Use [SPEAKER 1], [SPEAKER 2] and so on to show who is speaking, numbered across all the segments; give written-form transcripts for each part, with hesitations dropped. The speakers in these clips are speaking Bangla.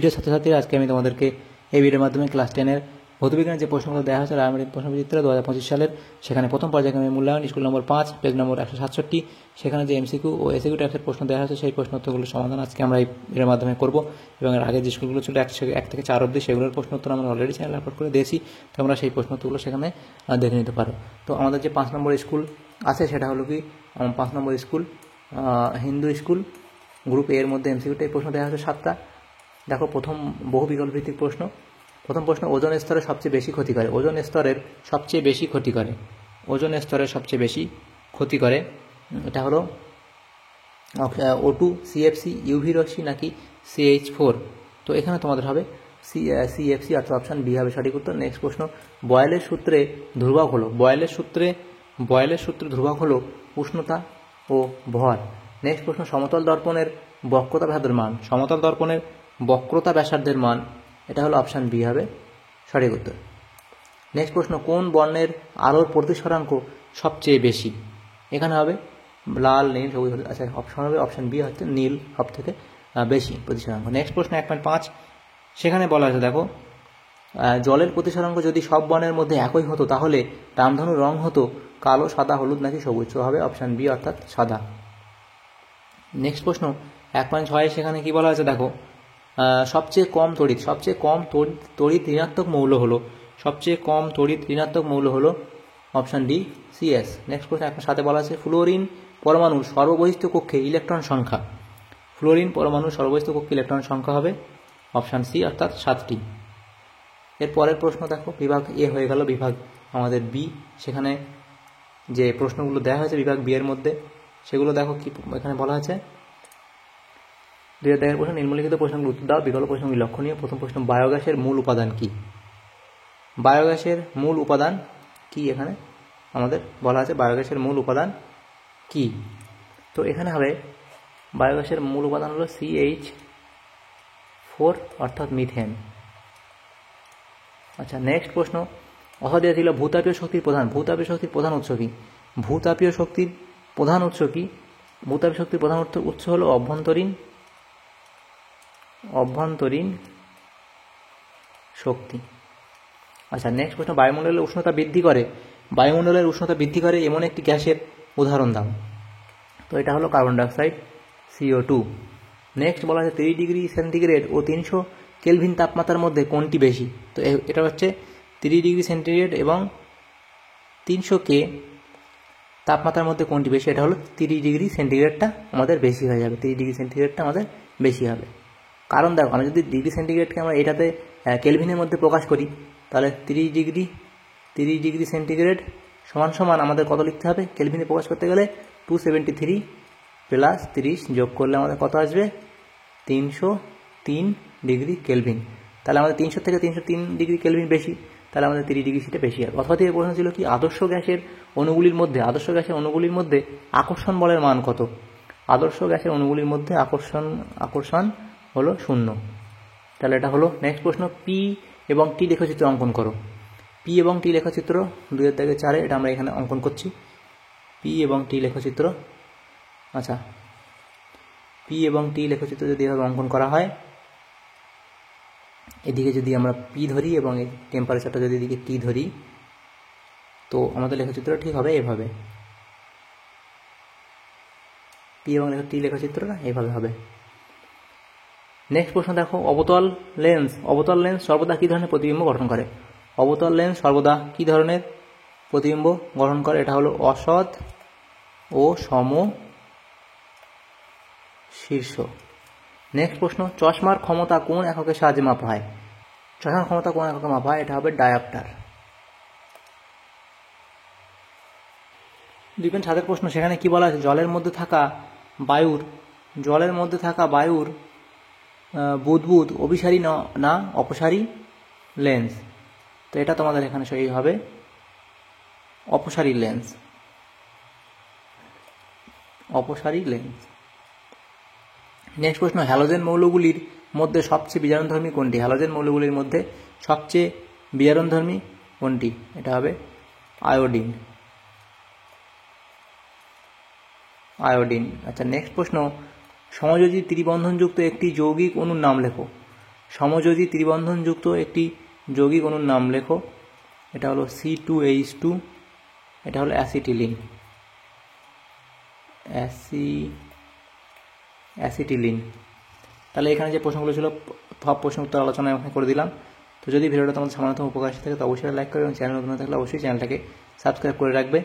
[SPEAKER 1] প্রিয় ছাত্রছাত্রীরা, আজকে আমি তোমাদেরকে এই ভিডিওর মাধ্যমে ক্লাস 10-এর ভৌতবিজ্ঞানের যে প্রশ্নগুলো দেওয়া হয়েছে রায়মার্টিন প্রশ্নবিচিত্র 2025 সালের, সেখানে প্রথম পর্যায়ক্রমে মূল্যায়ন স্কুল নম্বর 5 পেজ নম্বর 167, সেখানে যে এমসিকিউ ও এসিকিউ টাইপের প্রশ্ন দেওয়া হয়েছে সেই প্রশ্নোত্তরগুলোর সমাধান আজকে আমরা এই ভিডিওর মাধ্যমে করব। এবং এর আগে যে স্কুলগুলো ছিল 1 থেকে 4 অবধি, সেগুলোর প্রশ্নোত্তর আমরা অলরেডি চ্যানেলে আপলোড করে দিয়েছি, তোমরা সেই প্রশ্নোত্তরগুলো সেখানে দেখে নিতে পারো। তো আমাদের যে 5 নম্বর স্কুল আছে সেটা হলো কি 5 নম্বর স্কুল হিন্দু স্কুল গ্রুপ এর মধ্যে এমসিকিউটাই প্রশ্ন দেওয়া হয়েছে 7টা। দেখো, প্রথম বহু বিকল্প ভিত্তিক প্রশ্ন। প্রথম প্রশ্ন, ওজোন স্তরের সবচেয়ে বেশি ক্ষতি করে। ওজোন স্তরের সবচেয়ে বেশি ক্ষতি করে। ওজোন স্তরের সবচেয়ে বেশি ক্ষতি করে, এটা হলো O2, CFC, ইউভি রশ্মি নাকি CH4। তো এখানে তোমাদের হবে CFC, অর্থাৎ অপশান বি হবে সঠিক উত্তর। নেক্সট প্রশ্ন, বয়েলের সূত্রে ধ্রুবক হলো। বয়েলের সূত্রে ধ্রুবক হলো উষ্ণতা ও ভর। নেক্সট প্রশ্ন, সমতল দর্পণের বক্রতা ব্যাসার্ধের মান। সমতল দর্পণের বক্রতা ব্যাসার্ধের মান, এটা হলো অপশান বি হবে সঠিক উত্তর। নেক্সট প্রশ্ন, কোন বর্ণের আলোর প্রতিসরাঙ্ক সবচেয়ে বেশি? এখানে হবে লাল, নীল, সবুজ। আচ্ছা, অপশন হবে অপশান বি, হচ্ছে নীল সব থেকে বেশি প্রতিসরাঙ্ক। নেক্সট প্রশ্ন 1.5, সেখানে বলা আছে, দেখো, জলের প্রতিসরাঙ্ক যদি সব বর্ণের মধ্যে একই হতো তাহলে রামধনুর রং হতো কালো, সাদা, হলুদ নাকি সবুজ? তো হবে অপশান বি, অর্থাৎ সাদা। নেক্সট প্রশ্ন 1.6, সেখানে কি বলা আছে, দেখো, সবচেয়ে কম তড়িৎ ঋণাত্মক মৌল হলো। সবচেয়ে কম তড়িৎ ঋণাত্মক মৌল হলো অপশান ডি, CS। নেক্সট প্রশ্ন 1.7 বলা আছে, ফ্লোরিন পরমাণুর সর্ববহিস্থ কক্ষে ইলেকট্রন সংখ্যা। ফ্লোরিন পরমাণুর সর্ববহিস্থ কক্ষে ইলেকট্রন সংখ্যা হবে অপশান সি, অর্থাৎ 7টি। এর পরের প্রশ্ন দেখো, বিভাগ এ হয়ে গেল, বিভাগ আমাদের বি, সেখানে যে প্রশ্নগুলো দেওয়া হয়েছে বিভাগ বি এর মধ্যে সেগুলো দেখো কি এখানে বলা আছে। 2000 প্রশ্ন, নিম্নলিখিত প্রশ্নগুলো উত্তর দাও, বিকল্প প্রশ্নগুলি লক্ষণীয়। প্রথম প্রশ্ন, বায়োগ্যাসের মূল উপাদান কি? বায়োগ্যাসের মূল উপাদান কি? এখানে আমাদের বলা আছে বায়োগ্যাসের মূল উপাদান কি? তো এখানে হবে বায়োগ্যাসের মূল উপাদান হলো CH4, অর্থাৎ মিথেন। আচ্ছা, নেক্সট প্রশ্ন, অথবা দেওয়া ছিল ভূতাপীয় শক্তির প্রধান উৎস কি? ভূতাপীয় শক্তির প্রধান উৎস কি? ভূতাপীয় শক্তির প্রধান উৎস হলো অভ্যন্তরীণ শক্তি। আচ্ছা, নেক্সট প্রশ্ন, বায়ুমণ্ডলের উষ্ণতা বৃদ্ধি করে এমন একটি গ্যাসের উদাহরণ দাও। তো এটা হলো কার্বন ডাইঅক্সাইড, CO2। নেক্সট বলা আছে 30 ডিগ্রি সেন্টিগ্রেড ও 300 কেলভিন তাপমাত্রার মধ্যে কোনটি বেশি? তো এটা হচ্ছে 30 ডিগ্রি সেন্টিগ্রেড এবং 300K তাপমাত্রার মধ্যে কোনটি বেশি? এটা হলো 30 ডিগ্রি সেন্টিগ্রেডটা আমাদের বেশি হয়ে যাবে। 30 ডিগ্রি সেন্টিগ্রেডটা আমাদের বেশি হবে। কারণ দেখো, আমি যদি ডিগ্রি সেন্টিগ্রেডকে আমরা এটাতে কেলভিনের মধ্যে প্রকাশ করি, তাহলে 30 ডিগ্রি সেন্টিগ্রেড সমান আমাদের কত লিখতে হবে? কেলভিনে প্রকাশ করতে গেলে 273 প্লাস 30 যোগ করলে আমাদের কত আসবে? 303 ডিগ্রি কেলভিন। তাহলে আমাদের 300 থেকে 303 ডিগ্রি কেলভিন বেশি, তাহলে আমাদের 30 ডিগ্রি সেটা বেশি হবে। অথবা থেকে প্রশ্ন ছিল কি, আদর্শ গ্যাসের অণুগুলির মধ্যে আকর্ষণ বলের মান কত? আদর্শ গ্যাসের অণুগুলির মধ্যে আকর্ষণ হলো 0। তাহলে এটা হলো। নেক্সট প্রশ্ন, পি এবং টি লেখচিত্র অঙ্কন করো। পি এবং টি লেখচিত্র 2-4, এটা আমরা এখানে অঙ্কন করছি। পি এবং টি লেখচিত্র। আচ্ছা, পি এবং টি লেখচিত্র যদি এভাবে অঙ্কন করা হয়, এদিকে যদি আমরা পি ধরি এবং এই টেম্পারেচারটা যদি এদিকে টি ধরি, তো আমাদের লেখচিত্র ঠিক হবে এভাবে। পি এবং টি লেখচিত্রটা এভাবে হবে। নেক্সট প্রশ্ন দেখো, অবতল লেন্স সর্বদা কী ধরনের প্রতিবিম্ব গঠন করে? অবতল লেন্স সর্বদা কী ধরনের প্রতিবিম্ব গঠন করে? এটা হলো অসৎ ও সম শীর্ষ। নেক্সট প্রশ্ন, চশমার ক্ষমতা কোন এককের সাহায্যে মাপা হয়? চশমার ক্ষমতা কোন এককে মাপা হয়? এটা হবে ডায়োপ্টার। 2.7 প্রশ্ন, সেখানে কি বলা আছে, জলের মধ্যে থাকা বায়ুর বুদবুদ অভিসারী না অপসারী লেন্স? তো এটা তোমাদের এখানে সহি হবে অপসারী লেন্স। নেক্সট প্রশ্ন, হ্যালোজেন মৌলগুলির মধ্যে সবচেয়ে বিজারণধর্মী কোনটি? হ্যালোজেন মৌলগুলির মধ্যে সবচেয়ে বিজারণধর্মী কোনটি? এটা হবে আয়োডিন। আচ্ছা, নেক্সট প্রশ্ন, সমযোজী ত্রিবন্ধনযুক্ত একটি যৌগিক অণুর নাম লেখো। সমযোজী ত্রিবন্ধনযুক্ত একটি যৌগিক অণুর নাম লেখো। এটা হলো C2H2, এটা হলো অ্যাসিটিলিন। অ্যাসিটিলিন। তাহলে এখানে যে প্রশ্নগুলো ছিল সব প্রশ্ন উত্তর আলোচনা এখানে করে দিলাম। তো যদি ভিডিওটা তোমাদের সামান্যতম উপকার এসে থাকে তো অবশ্যই লাইক করবে এবং চ্যানেল নতুন থাকলে অবশ্যই চ্যানেলটাকে সাবস্ক্রাইব করে রাখবে।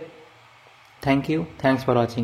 [SPEAKER 1] Thank you, thanks for watching.